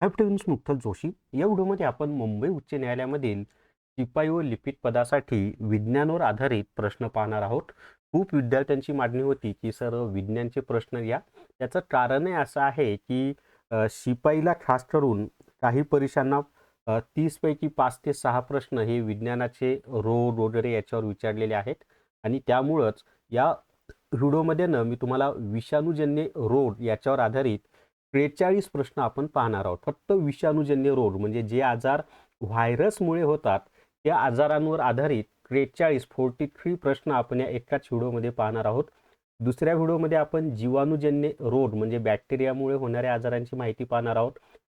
Captains मुक्तल Joshi या व्हिडिओमध्ये आपण मुंबई उच्च न्यायालयामधील शिपाई व लिपिक पदासाठी विज्ञानावर आधारित प्रश्न पाहणार आहोत. खूप विद्यार्थ्यांची मागणी होती की सर विज्ञानचे प्रश्न या. त्याचं कारण असं आहे की शिपाईला खास करून काही परीक्षांना 30 पैकी 5 ते 6 प्रश्न हे विज्ञानाचे रोड वगैरे याच्यावर विचारलेले आहेत आणि त्यामुळंच या व्हिडिओमध्ये मी तुम्हाला विषाणूजन्य रोग याच्यावर आधारित 43 प्रश्न आपण पाहणार आहोत. फक्त विषाणूजन्य रोग म्हणजे जे आजार व्हायरसमुळे होतात त्या आजारांवर आधारित 43 प्रश्न आपण या एकाच व्हिडिओमध्ये पाहणार आहोत. दुसऱ्या व्हिडिओमध्ये आपण जीवाणूजन्य रोग म्हणजे बॅक्टेरियामुळे होणाऱ्या आजारांची माहिती पाहणार आहोत.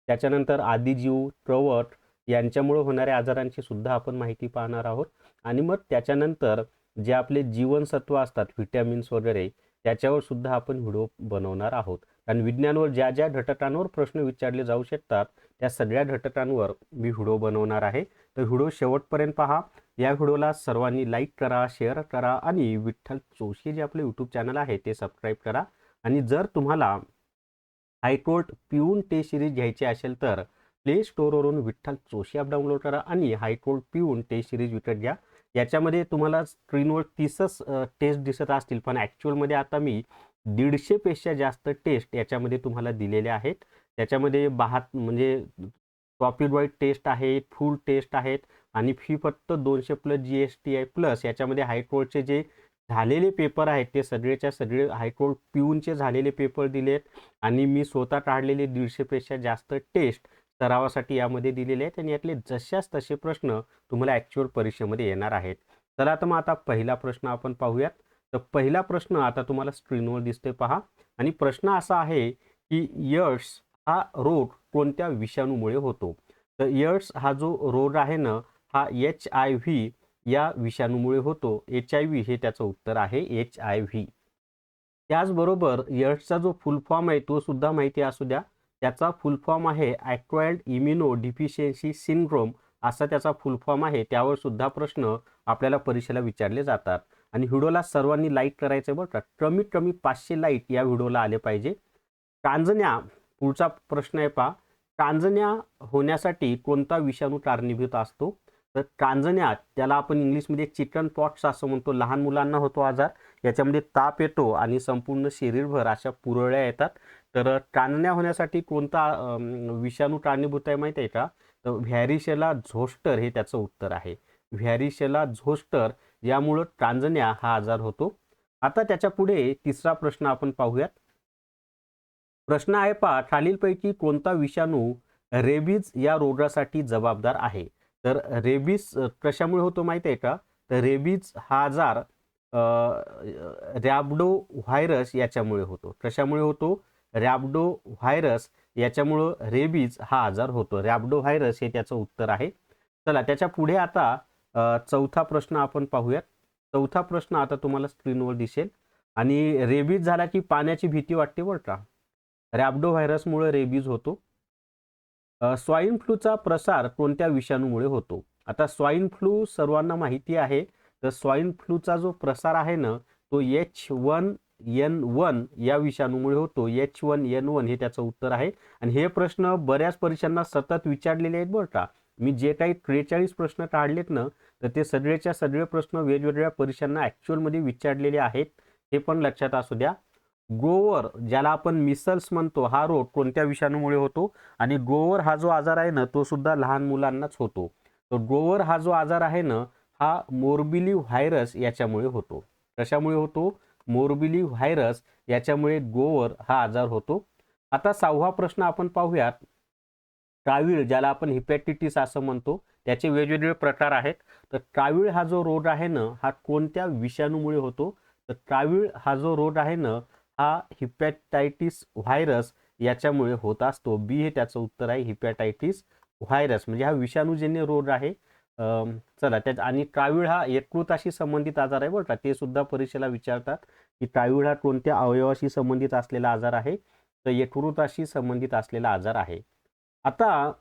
त्याच्यानंतर आदिजीव, प्रवट यांच्यामुळे होणाऱ्या आजारांची सुद्धा आपण माहिती पाहणार आहोत आणि मग त्याच्यानंतर जे आपले जीवनसत्व असतात व्हिटॅमिन्स वगैरे त्याच्यावर सुद्धा आपण व्हिडिओ बनवणार आहोत. आणि विज्ञानावर ज्या ज्या घटकांवर प्रश्न विचारले जाऊ शकतात त्या सगळ्या घटकांवर मी व्हिडिओ बनवणार आहे. तर व्हिडिओ शेवटपर्यंत पहा. या व्हिडिओला सर्वांनी लाईक करा, शेअर करा आणि विठ्ठल जोशी जे आपले यूट्यूब चॅनल आहे ते सबस्क्राईब करा. आणि जर तुम्हाला हायकोर्ट पिऊन टेस्ट सिरीज घ्यायची असेल तर प्ले स्टोअरवरून विठ्ठल जोशी ॲप डाउनलोड करा आणि हायकोर्ट पिऊन टेस्ट सिरीज विकत घ्या. याच्यामध्ये तुम्हाला स्क्रीनवर 30च टेस्ट दिसत असतील पण ॲक्च्युअलमध्ये आता मी 150 पेक्षा जास्त टेस्ट याच्यामध्ये तुम्हाला दिलेले आहेत. त्याच्यामध्ये म्हणजे टॉपिक वाईज टेस्ट आहेत, फुल टेस्ट आहेत आणि फी फक्त 200 प्लस GST आहे. प्लस याच्यामध्ये हायकोर्टचे जे झालेले पेपर आहेत ते सगळेच्या सगळे हायकोर्ट पिऊनचे झालेले पेपर दिलेत आणि मी स्वतः काढलेले 150 पेक्षा जास्त टेस्ट सरावासाठी यामध्ये दिलेले आहेत आणि यातले जशाच तसे प्रश्न तुम्हाला ॲक्च्युअल परीक्षेमध्ये येणार आहेत. चला तर मग आता पहिला प्रश्न आपण पाहूयात. तर पहिला प्रश्न आता तुम्हाला स्क्रीनवर दिसते पहा आणि प्रश्न असा आहे की एड्स हा रोग कोणत्या विषाणूमुळे होतो. तर एड्स हा जो रोग आहे ना हा HIV या विषाणूमुळे होतो. HIV हे त्याचं उत्तर आहे, HIV. त्याचबरोबर एड्सचा जो फुल फॉर्म आहे तो सुद्धा माहिती असू द्या. त्याचा फुल फॉर्म आहे ॲक्वायर्ड इम्युनो डिफिशियन्सी सिंड्रोम असा त्याचा फुल फॉर्म आहे. त्यावर सुद्धा प्रश्न आपल्याला परीक्षेला विचारले जातात आणि व्हिडिओला सर्वांनी लाईक करायचं आहे बरं का. कमीत कमी 500 लाईक या व्हिडिओला आले पाहिजे. कांजण्या पुढचा प्रश्न आहे पहा. कांजण्या होण्यासाठी कोणता विषाणू कारणीभूत असतो. तर कांजण्या त्याला आपण इंग्लिशमध्ये चिकन पॉक्स असं म्हणतो. लहान मुलांना होतो आजार. याच्यामध्ये ताप येतो आणि संपूर्ण शरीरभर अशा पुरळ्या येतात. तर कांजण्या होण्यासाठी कोणता विषाणू कारणीभूत आहे माहिती आहे का. तर व्हॅरिशेला झोस्टर हे त्याचं उत्तर आहे. व्हॅरिशेला झोस्टर यामुळं कांजण्या हा आजार होतो. आता त्याच्या पुढे तिसरा प्रश्न आपण पाहूयात. प्रश्न आहे पहा, खालीलपैकी कोणता विषाणू रेबीज या रोगासाठी जबाबदार आहे. तर रेबीज कशामुळे होतो माहिती आहे का. तर रेबीज हा आजार रॅब्डो व्हायरस याच्यामुळे होतो. कशामुळे होतो. रॅब्डो व्हायरस याच्यामुळं रेबीज हा आजार होतो. रॅब्डो व्हायरस हे त्याचं उत्तर आहे. चला त्याच्या पुढे आता चौथा प्रश्न आपण पाहूयात. चौथा प्रश्न आता तुम्हाला स्क्रीनवर दिसेल आणि रेबीज झाला की पाण्याची भीती वाटते बरं का. रॅब्डो व्हायरसमुळे रेबीज होतो. स्वाईन फ्लूचा प्रसार कोणत्या विषाणूमुळे होतो. आता स्वाईन फ्लू सर्वांना माहिती आहे. तर स्वाईन फ्लूचा जो प्रसार आहे ना तो H1N1 या विषाणूमुळे होतो. H1N1 हे त्याचं उत्तर आहे आणि हे प्रश्न बऱ्याच परीक्षांना सतत विचारलेले आहेत बरं का. मी जे काही 43 प्रश्न काढलेत ना तर ते सगळेच्या सगळे प्रश्न वेगवेगळ्या परीक्षांना ॲक्च्युअलमध्ये विचारलेले आहेत. हे पण लक्षात असू द्या. गोवर ज्याला आपण मिसल्स म्हणतो हा रोग कोणत्या विषाणूमुळे होतो आणि गोवर हा जो आजार आहे ना तो सुद्धा लहान मुलांनाच होतो. तर गोवर हा जो आजार आहे ना हा मोर्बिली व्हायरस याच्यामुळे होतो. कशामुळे होतो. मोर्बिली व्हायरस याच्यामुळे गोवर हा आजार होतो. आता 6वा प्रश्न आपण पाहूयात. कावीळ ज्याला आपण हिपॅटिटिस असं म्हणतो त्याचे वेगवेगळे प्रकार आहेत. तर कावीळ हा जो रोग आहे ना हा कोणत्या विषाणूमुळे होतो. तर कावीळ हा जो रोग आहे ना हा हिपॅटायटिस व्हायरस याच्यामुळे होत असतो. बी हे त्याचं उत्तर आहे. हिपॅटायटिस व्हायरस म्हणजे हा विषाणूजन्य रोग आहे. चला त्यात आणि कावीळ हा यकृताशी संबंधित आजार आहे बरं का. ते सुद्धा परीक्षेला विचारतात की कावीळ हा कोणत्या अवयवाशी संबंधित असलेला आजार आहे. तर यकृताशी संबंधित असलेला आजार आहे. आता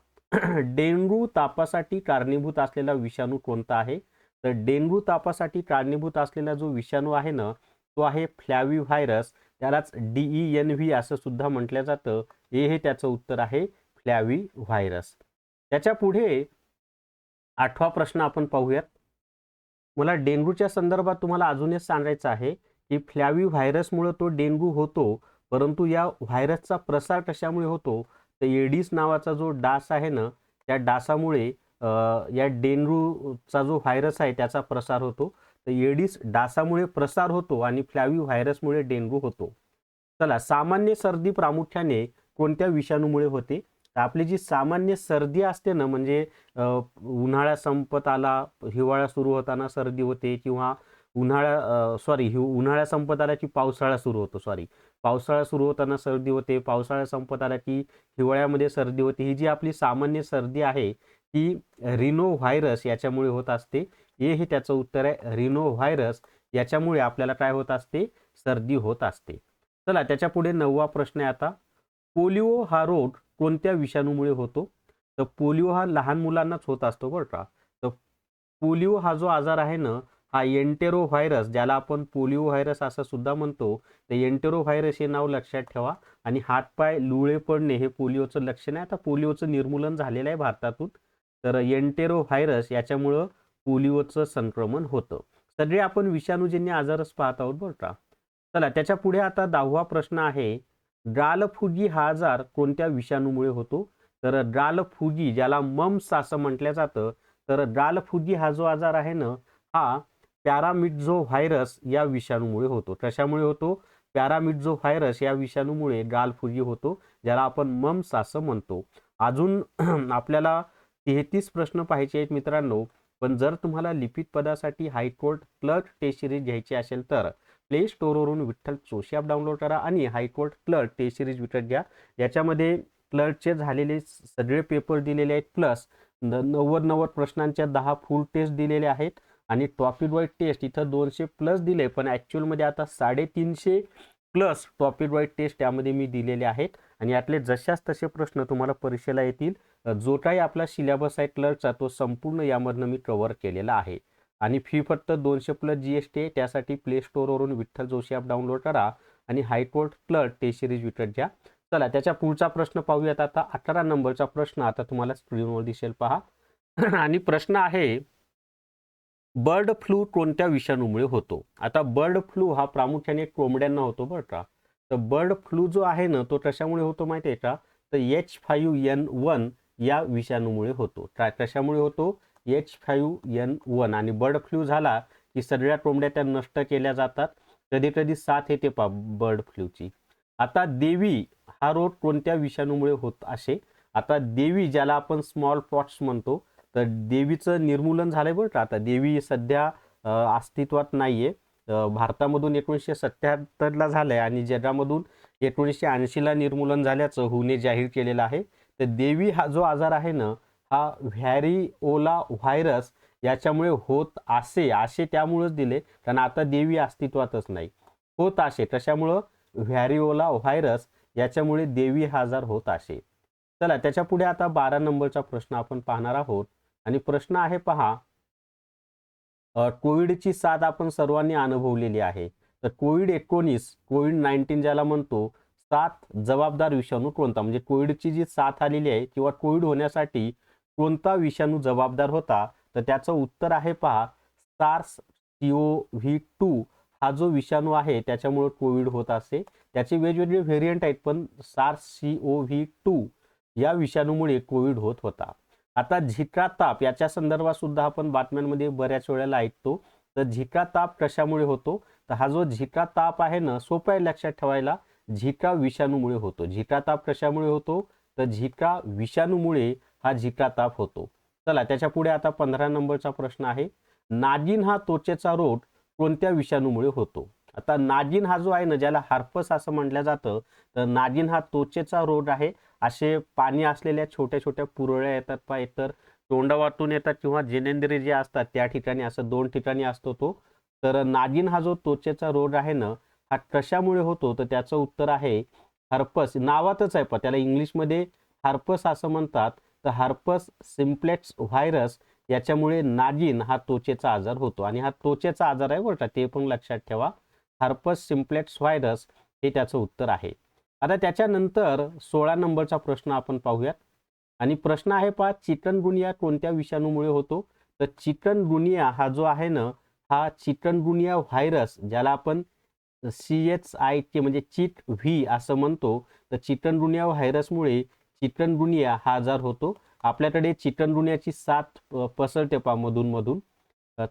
डेंग्यू तापासाठी कारणीभूत असलेला विषाणू कोणता आहे. तर डेंग्यू तापासाठी कारणीभूत असलेला जो विषाणू आहे ना तो आहे फ्लॅवी व्हायरस. त्यालाच DENV असं सुद्धा म्हटलं जातं. हे त्याचं उत्तर आहे. फ्लॅवी व्हायरस. त्याच्या पुढे 8वा प्रश्न आपण पाहूयात. मला डेंग्यूच्या संदर्भात तुम्हाला अजून एक सांगायचं आहे की फ्लॅवी व्हायरसमुळे तो डेंग्यू होतो, परंतु या व्हायरसचा प्रसार कशामुळे होतो, तर एडिस नावाचा जो डास आहे ना, त्या डासामुळे या डेंग्यूचा जो व्हायरस आहे त्याचा प्रसार होतो. तर एडिस डासामुळे प्रसार होतो आणि फ्लॅवी व्हायरसमुळे डेंग्यू होतो. चला, सामान्य सर्दी प्रामुख्याने कोणत्या विषाणूमुळे होते? तर आपली जी सामान्य सर्दी असते ना, म्हणजे उन्हाळा संपत आला, हिवाळा सुरू होताना सर्दी होते, किंवा उन्हाळा संपत आला की पावसाळा सुरू होतो, पावसाळा सुरू होताना सर्दी होते, पावसाळा संपत आला की हिवाळ्यामध्ये सर्दी होते. ही जी आपली सामान्य सर्दी आहे ती रिनो व्हायरस याच्यामुळे होत असते. हे त्याचं उत्तर आहे, रिनो व्हायरस याच्यामुळे आपल्याला काय होत असते, सर्दी होत असते. चला, त्याच्या पुढे 9वा प्रश्न आहे आता. पोलिओ हा रोग कोणत्या विषाणूमुळे होतो? तर पोलिओ हा लहान मुलांनाच होत असतो बरं का. तर पोलिओ हा जो आजार आहे ना, हा एंटेरो व्हायरस, ज्याला आपण पोलिओ व्हायरस असं सुद्धा म्हणतो, तर एंटेरो व्हायरस हे नाव लक्षात ठेवा. आणि हातपाय लुळे पडणे हे पोलिओचं लक्षण आहे. आता पोलिओचं निर्मूलन झालेलं आहे भारतातून. तर एंटेरो व्हायरस याच्यामुळं पोलिओचं संक्रमण होतं. सगळे आपण विषाणूजन्य आजारच पाहत आहोत बरं का. चला, त्याच्या पुढे आता 10वा प्रश्न आहे. ड्रालफुगी हा आजार कोणत्या विषाणूमुळे होतो? तर ड्रालफुगी, ज्याला मम्स असं म्हटलं जातं, तर ड्रालफुगी हा जो आजार आहे ना, हा पॅरामिटझो व्हायरस या विषाणूमुळे होतो. कशामुळे होतो? पॅरामिटझो व्हायरस या विषाणूमुळे ड्रालफुगी होतो, ज्याला आपण मम्स असं म्हणतो. अजून आपल्याला 33 प्रश्न पाहायचे आहेत मित्रांनो. पण जर तुम्हाला लिपिड पदासाठी हायकोर्ट क्लर्क टेस्ट सिरीज घ्यायची असेल तर प्ले स्टोअरवरून विठ्ठल जोशी ॲप डाउनलोड करा आणि हायकोर्ट क्लर्क टेस्ट सिरीज विकत घ्या. याच्यामध्ये क्लर्कचे झालेले सगळे पेपर दिलेले आहेत, प्लस 90 प्रश्नांच्या 10 फुल टेस्ट दिलेले आहेत, आणि टॉपिक वाईज टेस्ट इथं 200 प्लस दिले, पण ॲक्च्युअलमध्ये आता 350 प्लस टॉपिक वाईज टेस्ट त्यामध्ये मी दिलेले आहेत. आणि यातले जशाच तसे प्रश्न तुम्हाला परीक्षेला येतील. जो काही आपला सिलेबस आहे क्लर्कचा, तो संपूर्ण यामधनं मी कव्हर केलेला आहे. आणि फी फक्त 200 प्लस GST आहे. त्यासाठी प्ले स्टोअरवरून विठ्ठल जोशी ॲप डाउनलोड करा आणि हायकोर्ट क्लर्क टेस्ट सिरीज विकत घ्या. चला, त्याच्या पुढचा प्रश्न पाहूयात आता. 18 नंबरचा प्रश्न आता तुम्हाला स्क्रीनवर दिसेल, पहा. आणि प्रश्न आहे, बर्ड फ्लू कोणत्या विषाणूमुळे होतो? आता बर्ड फ्लू हा प्रामुख्याने कोंबड्यांना होतो बरं का. तर बर्ड फ्लू जो आहे ना, तो कशामुळे होतो माहिती आहे का? तर H5N1 या विषाणूमुळे होतो. कशामुळे होतो? H5N1. आणि बर्ड फ्लू झाला की सगळ्या कोंबड्या त्या नष्ट केल्या जातात. कधी कधी साथ येते पा बर्ड फ्लूची. आता देवी हा रोग कोणत्या विषाणूमुळे होत असे? आता देवी, ज्याला आपण स्मॉल पॉक्स म्हणतो, तर देवीचं निर्मूलन झालंय बरं का. आता देवी सध्या अस्तित्वात नाहीये. भारतामधून 1977ला झालंय आणि जगामधून 1980ला निर्मूलन झाल्याचं हुने जाहीर केलेलं आहे. तर देवी हा जो आजार आहे ना, हा व्हॅरिओला व्हायरस याच्यामुळे होत असे त्यामुळेच दिले, कारण आता देवी अस्तित्वातच नाही. होत असे कशामुळं? व्हॅरिओला व्हायरस याच्यामुळे देवी हा आजार होत असे. चला, त्याच्या पुढे आता 12 नंबरचा प्रश्न आपण पाहणार आहोत. आणि प्रश्न आहे, पहा. कोविडची साथ आपण सर्वांनी अनुभवलेली आहे. तर कोविड-19 ज्याला म्हणतो, साथ जबाबदार विषाणू कोणता? म्हणजे कोविडची जी साथ आलेली आहे किंवा कोविड होण्यासाठी कोणता विषाणू जबाबदार होता? तर त्याचं उत्तर आहे, पहा, SARS-CoV-2 हा जो विषाणू आहे त्याच्यामुळे कोविड होत असे. त्याचे वेगवेगळे व्हेरियंट आहेत, पण SARS-CoV-2 या विषाणूमुळे कोविड होत होता. आता झिका ताप याच्या संदर्भात सुद्धा आपण बातम्यांमध्ये बऱ्याच वेळेला ऐकतो. तर झिका ताप कशामुळे होतो? तर हा जो झिका ताप आहे ना, सोपा आहे लक्षात ठेवायला, झिका विषाणूमुळे होतो. झिका ताप कशामुळे होतो? तर झिका विषाणूमुळे हा झिका ताप होतो. चला, त्याच्या पुढे आता 15 नंबरचा प्रश्न आहे. नागिन हा त्वचेचा रोग कोणत्या विषाणूमुळे होतो? आता नागिन हा जो आहे ना, ज्याला हार्पस असं म्हटलं जातं, तर नागिन हा त्वचेचा रोग आहे. असे पाणी असलेल्या छोट्या छोट्या पुरळ्या येतात पहा, तर तोंडावाटून येतात किंवा जनेंद्रिय जे असतात त्या ठिकाणी, असं 2 ठिकाणी असतो तो. तर नागिन हा जो त्वचेचा रोग आहे ना, हा कशामुळे होतो? तर त्याचं उत्तर आहे हर्पस. नावातच आहे, पण त्याला इंग्लिशमध्ये हार्पस असं म्हणतात. तर हार्पस सिम्प्लेक्स व्हायरस याच्यामुळे नागिन हा त्वचेचा आजार होतो. आणि हा त्वचेचा आजार आहे बरं का, ते पण लक्षात ठेवा. हार्पस सिम्प्लेक्स व्हायरस हे त्याचं उत्तर आहे. आता त्याच्यानंतर 16 नंबरचा प्रश्न आपण पाहूयात. आणि प्रश्न आहे पहा, चिकनगुनिया कोणत्या विषाणूमुळे होतो? तर चिकनगुनिया हा जो आहे ना, हा चिकनगुनिया व्हायरस, ज्याला आपण CHIK म्हणजे चिट व्ही असं म्हणतो. तर चिकनगुनिया व्हायरसमुळे चिकनगुनिया हा आजार होतो. आपल्याकडे चिकनगुनियाची साथ पसरते पहा मधून मधून.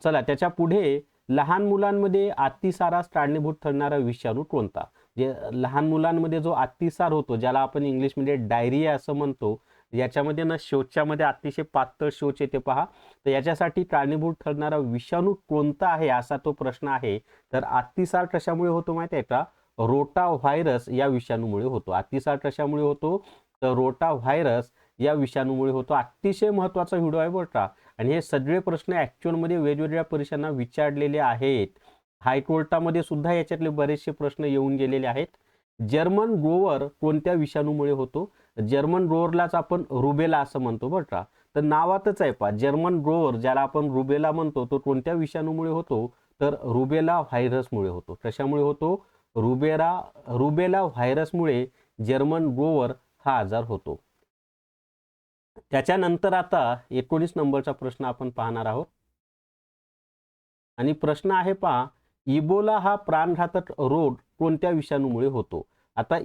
चला त्याच्या पुढे, लहान मुलांमध्ये अतिसारास कारणीभूत ठरणारा विषाणू कोणता? जे लहान मुलांमध्ये जो अतिसार होतो, ज्याला आपण इंग्लिशमध्ये डायरिया असं म्हणतो, याच्यामध्ये ना शौचामध्ये अतिशय पातळ शौच येते पहा. तर याच्यासाठी कारणीभूत ठरणारा विषाणू कोणता आहे, असा तो प्रश्न आहे. तर अतिसार कशामुळे होतो माहिती आहे का? रोटा व्हायरस या विषाणूमुळे होतो. अतिसार कशामुळे होतो? तर रोटा व्हायरस या विषाणूमुळे होतो. अतिशय महत्त्वाचा व्हिडिओ आहे बरं का. आणि हे सगळे प्रश्न ॲक्च्युअलमध्ये वेगवेगळ्या परीक्षांना विचारलेले आहेत. हायकोर्टामध्ये सुद्धा याच्यातले बरेचसे प्रश्न येऊन गेलेले आहेत. जर्मन गोवर कोणत्या विषाणूमुळे होतो? जर्मन गोवरलाच आपण रुबेला असं म्हणतो बरं का. तर नावातच आहे पहा, जर्मन गोवर ज्याला आपण रुबेला म्हणतो, तो कोणत्या विषाणूमुळे होतो? तर रुबेला व्हायरसमुळे होतो. कशामुळे होतो? रुबेला व्हायरसमुळे जर्मन गोवर हा आजार होतो. त्याच्यानंतर आता 19 नंबरचा प्रश्न आपण पाहणार आहोत. आणि प्रश्न आहे पहा, इबोला हा प्राणघातक रोग कोणत्या विषाणूमुळे होतो? आता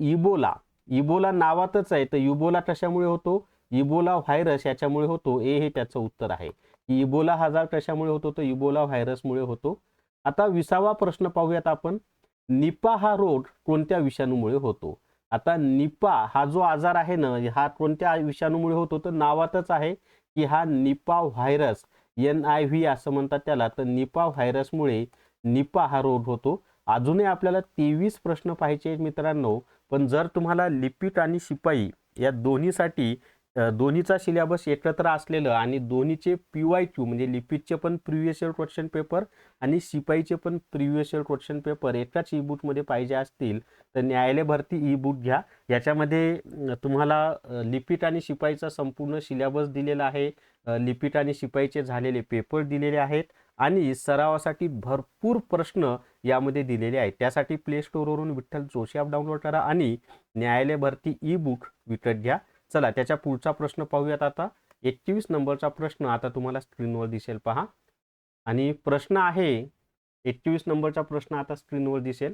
इबोला नावातच आहे, तर इबोला कशामुळे होतो? इबोला व्हायरस याच्यामुळे होतो. हे त्याचं उत्तर आहे. इबोला हा आजार कशामुळे होतो? तर इबोला व्हायरसमुळे होतो. आता 20वा प्रश्न पाहूयात आपण. निपा हा रोग कोणत्या विषाणूमुळे होतो? आता निपा हा जो आजार आहे ना, हा कोणत्या विषाणूमुळे होतो? तर नावातच आहे की हा निपा व्हायरस, NIV असं म्हणतात त्याला. तर निपा व्हायरसमुळे निपा हा रोग होतो. अजूनही आपल्याला 23 प्रश्न पाहायचे आहेत मित्रांनो. पण जर तुम्हाला लिपिक आणि शिपाई या दोन्हीसाठी दोन्हीचा सिलेबस एकत्र असलेलं आणि दोन्हीचे PYQ म्हणजे लिपिकचे पण प्रिव्हियस इयर क्वेश्चन पेपर आणि शिपाईचे पण प्रिव्हियस इयर क्वेश्चन पेपर एकाच ई बुकमध्ये पाहिजे असतील, तर न्यायालय भरती ई बुक घ्या. याच्यामध्ये तुम्हाला लिपिक आणि शिपाईचा संपूर्ण सिलेबस दिलेला आहे. लिपिक आणि शिपाईचे झालेले पेपर दिलेले आहेत आणि सरावासाठी भरपूर प्रश्न यामध्ये दिलेले आहेत. त्यासाठी प्ले स्टोअरवरून विठ्ठल जोशी ॲप डाउनलोड करा आणि न्यायालय भरती ई बुक विकत घ्या. चला त्याच्या पुढचा प्रश्न पाहूयात आता. 21 नंबरचा प्रश्न आता तुम्हाला स्क्रीनवर दिसेल पहा. आणि प्रश्न आहे 21 नंबरचा प्रश्न आता स्क्रीनवर दिसेल.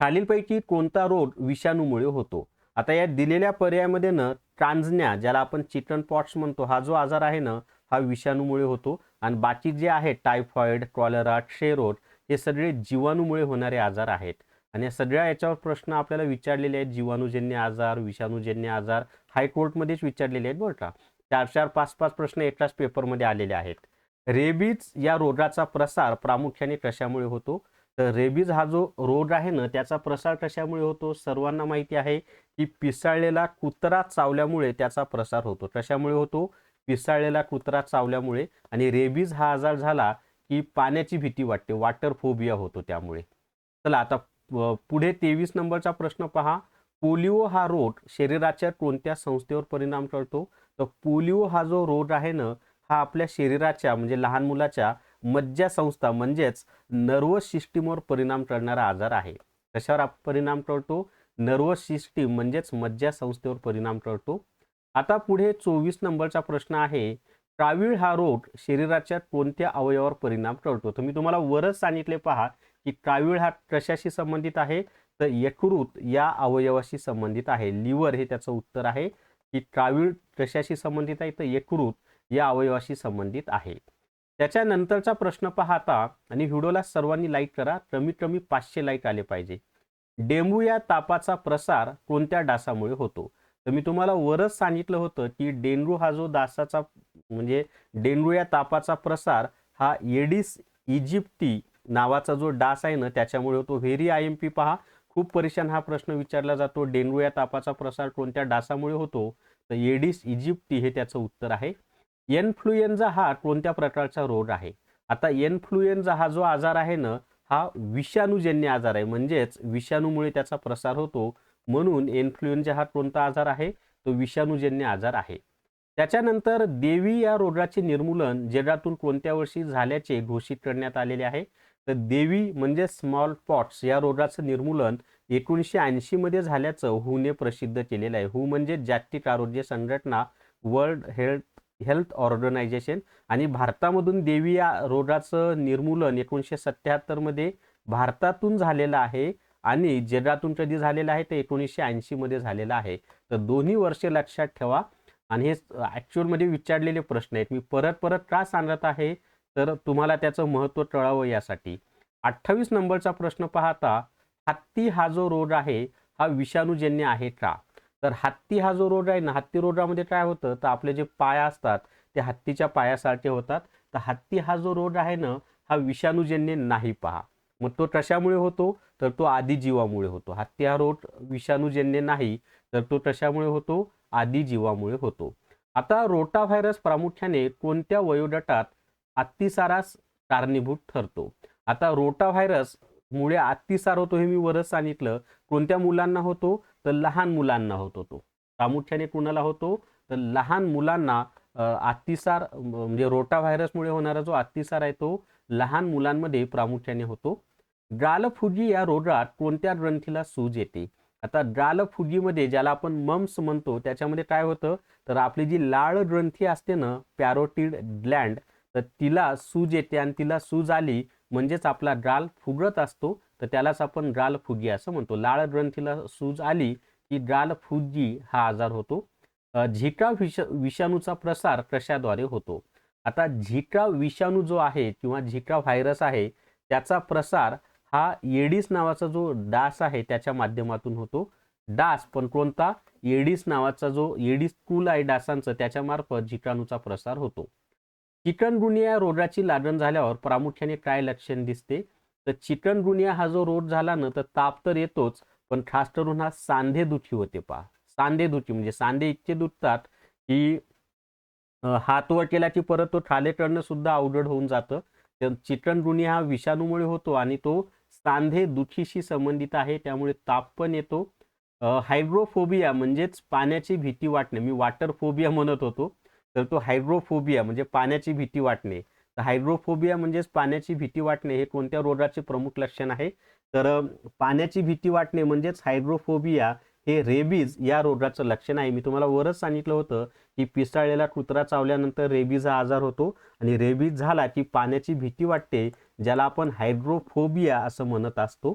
खालीलपैकी कोणता रोग विषाणूमुळे होतो? आता या दिलेल्या पर्यायामध्ये ना ट्रान्झनिया, ज्याला आपण चिकन पॉट्स म्हणतो, हा जो आजार आहे ना, हा विषाणूमुळे होतो. आणि बाकी जे आहे टायफॉइड, कॉलरा, क्षयरोग, हे सगळे जीवाणूमुळे होणारे आजार आहेत. आणि या सगळ्या याच्यावर प्रश्न आपल्याला विचारलेले आहेत. जीवाणूजन्य आजार, विषाणूजन्य आजार हायकोर्टमध्येच विचारलेले आहेत बरं का. 4-4, 5-5 प्रश्न एकाच पेपरमध्ये आलेले आहेत. रेबीज या रोगाचा प्रसार प्रामुख्याने कशामुळे होतो? तर रेबीज हा जो रोग आहे ना, त्याचा प्रसार कशामुळे होतो? सर्वांना माहिती आहे की पिसाळलेला कुत्रा चावल्यामुळे त्याचा प्रसार होतो. कशामुळे होतो? पिसाळलेला कुत्रा चावल्यामुळे. आणि रेबीज हा आजार झाला की पाण्याची भीती वाटते, वॉटर फोबिया होतो त्यामुळे. चला आता पुढे 23 नंबरचा प्रश्न पहा. पोलिओ हा रोग शरीराच्या कोणत्या संस्थेवर परिणाम करतो? तर पोलिओ हा जो रोग आहे ना, हा आपल्या शरीराच्या म्हणजे लहान मुलाच्या मज्जासंस्था म्हणजेच नर्वस सिस्टीमवर परिणाम करणारा आजार आहे. कशावर परिणाम करतो? नर्वस सिस्टीम म्हणजेच मज्जासंस्थेवर परिणाम करतो. आता पुढे 24 नंबरचा प्रश्न आहे. कावीळ हा रोग शरीराच्या कोणत्या अवयवावर परिणाम करतो? तर मी तुम्हाला वरच सांगितले पहा की कावीळ हा कशाशी संबंधित आहे? तर यकृत या अवयवाशी संबंधित आहे. लिव्हर हे त्याचं उत्तर आहे की कावीळ कशाशी संबंधित आहे? तर यकृत या अवयवाशी संबंधित आहे. त्याच्यानंतरचा प्रश्न पाहता आणि व्हिडिओला सर्वांनी लाईक करा. कमीत कमी 500 लाईक आले पाहिजे. डेंगू या तापाचा प्रसार कोणत्या डासामुळे होतो? तर मी तुम्हाला वरच सांगितलं होतं की डेंगू हा जो डासाचा म्हणजे डेंगू या तापाचा प्रसार हा एडिस इजिप्टी नावाचा जो डास आहे ना, त्याच्यामुळे होतो. व्हेरी IMP पहा, खूप परीक्षांना हा प्रश्न विचारला जातो. डेंगू या तापाचा प्रसार कोणत्या डासामुळे होतो? तर एडिस इजिप्टी हे त्याचं उत्तर आहे. इन्फ्लुएन्झा हा कोणत्या प्रकारचा रोग आहे? आता इन्फ्लुएन्झा हा जो आजार आहे ना, हा विषाणूजन्य आजार आहे, म्हणजेच विषाणूमुळे त्याचा प्रसार होतो. म्हणून इन्फ्लुएन्झा हा कोणता आजार आहे? तो विषाणूजन्य आजार आहे. त्याच्यानंतर देवी या रोगाचे निर्मूलन जगातून कोणत्या वर्षी झाल्याचे घोषित करण्यात आलेले आहे? तर देवी म्हणजे स्मॉल पॉक्स या रोगाचं निर्मूलन 1980 मध्ये झाल्याचं हूने प्रसिद्ध केलेलं आहे. हू म्हणजे जागतिक आरोग्य संघटना, वर्ल्ड हेल्थ ऑर्गनायझेशन. आणि भारतामधून देवी या रोगाचं निर्मूलन 1977 मध्ये भारतातून झालेलं आहे आणि जगातून कधी झालेलं आहे तर 1980 मध्ये झालेलं आहे. तर दोन्ही वर्षे लक्षात ठेवा. आणि हे ॲक्च्युअलमध्ये विचारलेले प्रश्न आहेत. मी परत परत का सांगत आहे तर तुम्हाला त्याचं महत्त्व कळावं यासाठी. 28 नंबरचा प्रश्न पाहता, हत्ती हा जो रोग आहे हा विषाणूजन्य आहे का? तर हत्ती हा जो रोग आहे ना, हत्ती रोगामध्ये काय होतं तर आपले जे पाय असतात ते हत्तीच्या पायासारखे होतात. तर हत्ती हा जो रोग आहे ना हा विषाणूजन्य नाही पहा. मग तो कशामुळे होतो तर तो आदिजीवामुळे होतो. हत्ती हा रोग विषाणूजन्य नाही तर तो कशामुळे होतो? आदिजीवामुळे होतो. आता रोटा व्हायरस प्रामुख्याने कोणत्या वयोगटात अतिसारास कारणीभूत ठरतो? आता रोटा व्हायरस मुळे अतिसार होतो हे मी वरच सांगितलं. कोणत्या मुलांना होतो तर लहान मुलांना होतो. तो प्रामुख्याने कुणाला होतो तर लहान मुलांना अतिसार म्हणजे रोटा व्हायरसमुळे होणारा जो अतिसार आहे तो लहान मुलांमध्ये प्रामुख्याने होतो. गालफुगी या रोगात कोणत्या ग्रंथीला सूज येते? आता गालफुगीमध्ये ज्याला आपण मम्स म्हणतो त्याच्यामध्ये काय होतं तर आपली जी लाळ ग्रंथी असते ना पॅरोटिड ग्लँड, तर तिला सूज येते आणि तिला सूज आली म्हणजेच आपला गाल फुगत असतो तर त्यालाच आपण गालफुगी असं म्हणतो. लाळ ग्रंथीला सूज आली की गालफुगी हा आजार होतो. झिका विषाणूचा प्रसार कशाद्वारे होतो? आता झिका विषाणू जो आहे किंवा झिका व्हायरस आहे त्याचा प्रसार हा एडिस नावाचा जो डास आहे त्याच्या माध्यमातून होतो. डास पण कोणता? एडिस नावाचा जो एडिस कुल आहे डासांचं त्याच्या मार्फत झिकाणूचा प्रसार होतो. चिकनगुनिया रोगाची लागण झाल्यावर प्रामुख्याने काय लक्षण दिसते? तर चिकनगुनिया हा जो रोग झाला ना तर ताप तर येतोच पण खास करून हा सांधेदुखी होते पहा. सांधेदुखी म्हणजे सांधे इतके दुखतात की हात वर केला की परत तो खाली करणं सुद्धा अवघड होऊन जातं. तर चिकनगुनिया हा विषाणूमुळे होतो आणि तो सांधे दुखीशी संबंधित आहे त्यामुळे ताप पण येतो. हायड्रोफोबिया म्हणजेच पाण्याची भीती वाटणे, मी वॉटर फोबिया म्हणत होतो तर तो हायड्रोफोबिया म्हणजे पाण्याची भीती वाटणे. तर हायड्रोफोबिया म्हणजेच पाण्याची भीती वाटणे हे कोणत्या रोगाचे प्रमुख लक्षण आहे तर पाण्याची भीती वाटणे म्हणजेच हायड्रोफोबिया हे रेबीज या रोगाचं लक्षण आहे. मी तुम्हाला वरच सांगितलं होतं की पिसाळलेला कुत्रा चावल्यानंतर रेबीज हा आजार होतो आणि रेबीज झाला की पाण्याची भीती वाटते ज्याला आपण हायड्रोफोबिया असं म्हणत असतो.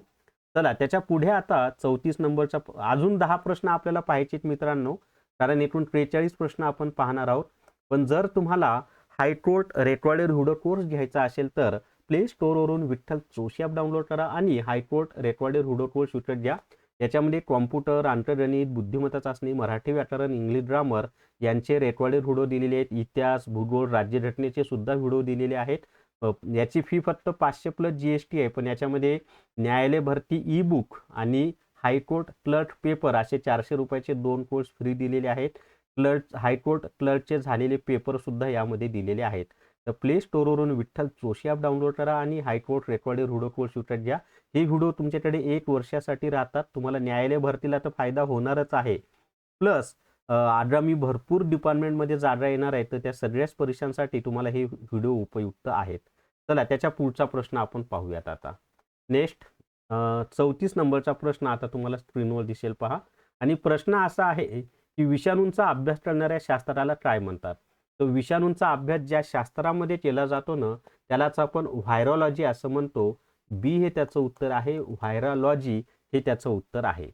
चला त्याच्या पुढे आता 34 नंबरचा अजून 10 प्रश्न आपल्याला पाहायचे मित्रांनो, कारण एकूण 43 प्रश्न आपण पाहणार आहोत. पण जर तुम्हाला हायकोर्ट रेकॉर्डेड व्हिडिओ कोर्स घ्यायचा असेल तर प्ले स्टोअरवरून विठ्ठल जोशी ॲप डाउनलोड करा आणि हायकोर्ट रेकॉर्डेड व्हिडिओ कोर्स विकत घ्या. याच्यामध्ये कॉम्प्युटर, अंकगणित, बुद्धिमत्ता चाचणी, मराठी व्याकरण, इंग्लिश ग्रामर यांचे रेकॉर्डेड व्हिडिओ दिलेले आहेत. इतिहास, भूगोल, राज्यघटनेचे सुद्धा व्हिडिओ दिलेले आहेत. याची फी फक्त 500 प्लस GST आहे. पण याच्यामध्ये न्यायालय भरती ई बुक आणि हायकोर्ट क्लर्क पेपर असे 400 रुपयाचे 2 कोर्स फ्री दिलेले आहेत. हायकोर्ट क्लर्कचे झालेले पेपर सुद्धा यामध्ये दिलेले आहेत. तर प्ले स्टोअरवरून विठ्ठल जोशी ॲप डाउनलोड करा आणि हायकोर्ट रेकॉर्डेड व्हिडिओ कोर्स विकत घ्या. हे व्हिडिओ तुमच्याकडे 1 वर्षासाठी राहतात. तुम्हाला न्यायालय भरतीला तर फायदा होणारच आहे. प्लस आगामी भरपूर डिपार्टमेंटमध्ये जागा येणार आहे तर त्या सगळ्याच परीक्षांसाठी तुम्हाला हे व्हिडिओ उपयुक्त आहेत. चला त्याच्या पुढचा प्रश्न आपण पाहूयात आता. नेक्स्ट 34 नंबरचा प्रश्न आता तुम्हाला स्क्रीनवर दिसेल पहा. आणि प्रश्न असा आहे की विषाणूंचा अभ्यास करणाऱ्या शास्त्राला काय म्हणतात? तर विषाणूंचा अभ्यास ज्या शास्त्रामध्ये केला जातो ना त्यालाच आपण व्हायरॉलॉजी असं म्हणतो. बी हे त्याचं उत्तर आहे. व्हायरॉलॉजी हे त्याचं उत्तर आहे.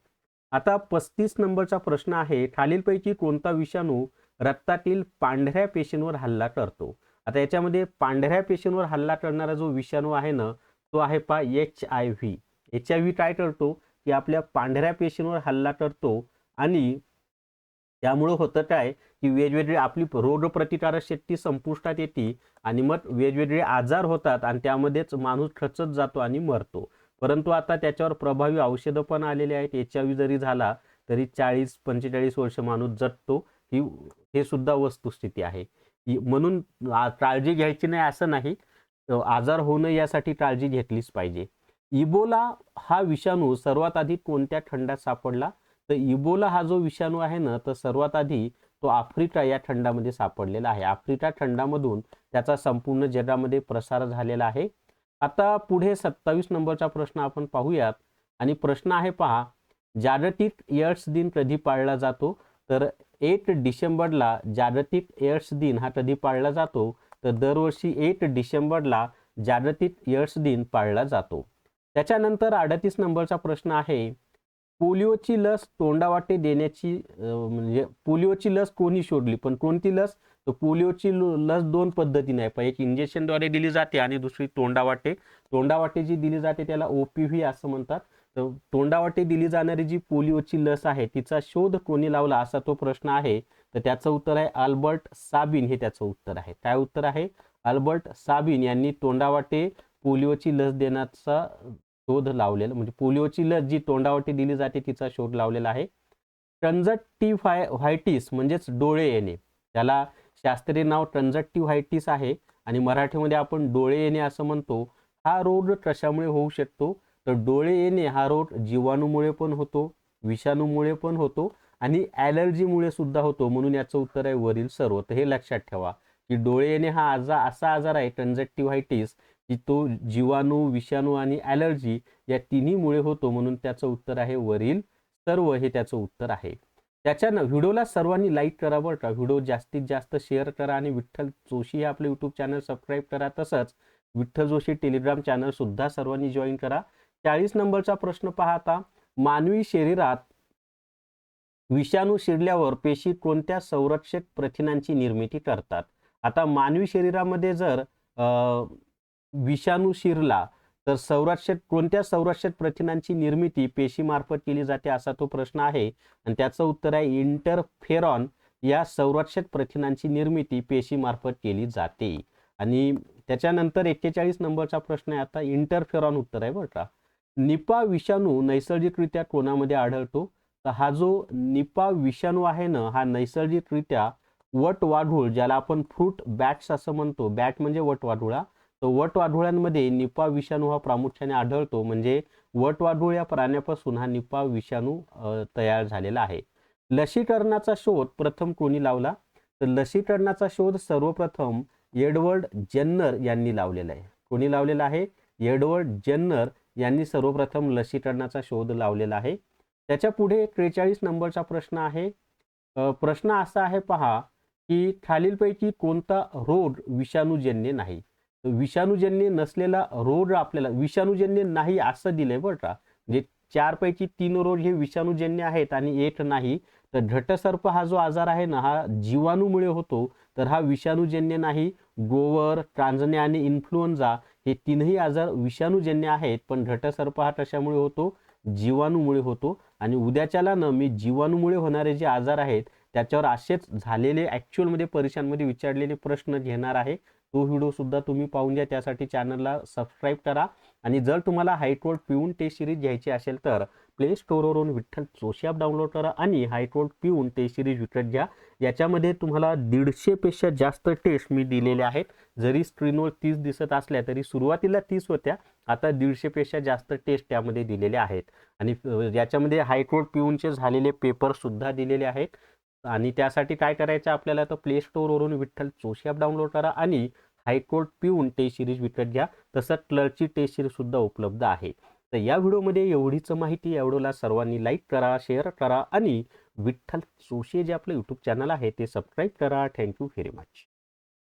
आता 35 नंबरचा प्रश्न आहे, खालीलपैकी कोणता विषाणू रक्तातील पांढऱ्या पेशींवर हल्ला करतो? आता याच्यामध्ये पांढऱ्या पेशींवर हल्ला करणारा जो विषाणू आहे ना तो आहे पहा HIV. HIV काय करतो की आपल्या पांढऱ्या पेशींवर हल्ला करतो आणि त्यामुळे होतं काय की वेगवेगळे आपली रोगप्रतिकारक शक्ती संपुष्टात येते आणि मग वेगवेगळे आजार होतात आणि त्यामध्येच माणूस खचत जातो आणि मरतो. परंतु आता त्याच्यावर प्रभावी औषधं पण आलेली आहेत. HIV जरी झाला तरी 40-45 वर्ष माणूस जगतो. हे सुद्धा वस्तुस्थिती आहे. म्हणून काळजी घ्यायची नाही असं नाही, आजार होऊ नये यासाठी काळजी घेतलीच पाहिजे. इबोला हा विषाणू सर्वात आधी कोणत्या खंडात सापडला? तर इबोला हा जो विषाणू आहे ना तर सर्वात आधी तो आफ्रिका या खंडामध्ये सापडलेला आहे. आफ्रिका खंडामधून त्याचा संपूर्ण जगामध्ये प्रसार झालेला आहे. आता पुढे 27 नंबरचा प्रश्न आपण पाहूयात. आणि प्रश्न आहे पहा, जागतिक एड्स दिन कधी पाळला जातो? तर 8 डिसेंबरला जागतिक एड्स दिन हा कधी पाळला जातो? तर दरवर्षी 8 डिसेंबरला जागतिक एड्स दिन पाळला जातो. त्याच्यानंतर 38 नंबरचा प्रश्न आहे, पोलिओची लस तोंडावाटे देण्याची म्हणजे पोलिओची लस कोणी शोधली? पण कोणती लस? तर पोलिओची लस 2 पद्धतीने आहे. एक इंजेक्शनद्वारे दिली जाते आणि दुसरी तोंडावाटे. तोंडावाटे जी दिली जाते त्याला OPV असं म्हणतात. तर तोंडावाटे दिली जाणारी जी पोलिओची लस आहे तिचा शोध कोणी लावला असा तो प्रश्न आहे. तर त्याचं उत्तर आहे अल्बर्ट साबिन, हे त्याचं उत्तर आहे. काय उत्तर आहे? अल्बर्ट साबिन यांनी तोंडावाटे पोलिओची लस देण्याचा शोध लावलेला, म्हणजे पोलिओची लस जी तोंडावाटे दिली जाते तिचा शोध लावलेला आहे. कंजक्टिव्हायटिस म्हणजेच डोळे येणे, त्याला शास्त्रीय नाव कंजक्टिव्हायटिस आहे आणि मराठीमध्ये आपण डोळे येणे असं म्हणतो. हा रोग कशामुळे होऊ शकतो? तर डोळे येणे हा रोग जीवाणूमुळे पण होतो, विषाणूमुळे पण होतो आणि ॲलर्जीमुळे सुद्धा होतो. म्हणून याचं उत्तर आहे वरील सर्व. तर हे लक्षात ठेवा की डोळे येणे हा असा आजार आहे कंजक्टिव्हायटिस की तो जीवाणू, विषाणू आणि ॲलर्जी या तिन्हीमुळे होतो. म्हणून त्याचं उत्तर आहे वरील सर्व, हे त्याचं उत्तर आहे. त्याच्यानं व्हिडिओला सर्वांनी लाईक करा बरं का. व्हिडिओ जास्तीत जास्त शेअर करा आणि विठ्ठल जोशी हे आपले यूट्यूब चॅनल सबस्क्राईब करा. तसंच विठ्ठल जोशी टेलिग्राम चॅनल सुद्धा सर्वांनी जॉईन करा. 40 नंबरचा प्रश्न पाहता, मानवी शरीरात विषाणू शिरल्यावर पेशी कोणत्या संरक्षक प्रथिनांची निर्मिती करतात? आता मानवी शरीरामध्ये जर विषाणू शिरला तर कोणत्या संरक्षक प्रथिनांची निर्मिती पेशीमार्फत केली जाते असा तो प्रश्न आहे आणि त्याचं उत्तर आहे इंटरफेरॉन या संरक्षक प्रथिनांची निर्मिती पेशीमार्फत केली जाते. आणि त्याच्यानंतर 41 नंबरचा प्रश्न आहे आता, इंटरफेरॉन उत्तर आहे बरं का. निपा विषाणू नैसर्गिकरित्या कोणामध्ये आढळतो? तर हा जो निपा विषाणू आहे ना, हा नैसर्गिकरित्या वटवाघूळ, ज्याला आपण फ्रूट बॅट्स असं म्हणतो, बॅट म्हणजे वटवाघुळा, तर वटवाघुळांमध्ये निपा विषाणू हा प्रामुख्याने आढळतो. म्हणजे वटवाघूळ या प्राण्यापासून हा निपा विषाणू तयार झालेला आहे. लसीकरणाचा शोध प्रथम कोणी लावला? तर लसीकरणाचा शोध सर्वप्रथम एडवर्ड जेन्नर यांनी लावलेला आहे. कोणी लावलेला आहे? एडवर्ड जेन्नर यांनी सर्वप्रथम लसीकरणाचा शोध लावलेला आहे. त्याच्या पुढे 43 नंबरचा प्रश्न आहे. प्रश्न असा आहे पहा की खालीलपैकी कोणता रोग विषाणूजन्य नाही? विषाणूजन्य नसलेला रोग आपल्याला विषाणूजन्य नाही असं दिलंय बरं का. म्हणजे 4 पैकी 3 रोग हे विषाणूजन्य आहेत आणि 1 नाही. तर घटसर्प हा जो आजार आहे ना, हा जीवाणूमुळे होतो, तर हा विषाणूजन्य नाही. गोवर, कांजण्या आणि इन्फ्लुएन्झा हे तीनही आजार विषाणूजन्य आहेत, पण घटसर्प हा कशामुळे होतो? जीवाणूमुळे होतो. आणि उद्याच्याला ना मी जीवाणूमुळे होणारे जे आजार आहेत त्याच्यावर असेच झालेले ॲक्च्युअलमध्ये परीक्षांमध्ये विचारलेले प्रश्न घेणार आहे. तो व्हिडिओ सुद्धा तुम्ही पाहून घ्या. त्यासाठी चॅनलला सबस्क्राईब करा. आणि जर तुम्हाला हायकोर्ट पिऊन टेस्ट सिरीज घ्यायची असेल तर प्ले स्टोअरवरून विठ्ठल जोशी ॲप डाउनलोड करा आणि हायकोर्ट पिऊन टेस्ट सिरीज विकत घ्या. याच्यामध्ये तुम्हाला 150 पेक्षा जास्त टेस्ट मी दिलेले आहेत. जरी स्क्रीनवर 30 दिसत असल्या तरी सुरुवातीला 30 होत्या, आता 150 पेक्षा जास्त टेस्ट त्यामध्ये दिलेले आहेत. आणि याच्यामध्ये हायकोर्ट पिऊनचे झालेले पेपर सुद्धा दिलेले आहेत. आणि त्यासाठी काय करायचं आपल्याला, तर प्ले स्टोअरवरून विठ्ठल जोशी ॲप डाउनलोड करा आणि हायकोर्ट पिऊन टेस्ट सिरीज विकत घ्या. तसंच क्लर्कची टेस्ट सिरीज सुद्धा उपलब्ध आहे. तर या व्हिडिओमध्ये एवढीच माहिती. या व्हिडिओला सर्वांनी लाईक करा, शेअर करा आणि विठ्ठल जोशी जे आपलं यूट्यूब चॅनल आहे ते सबस्क्राईब करा. Thank you very much.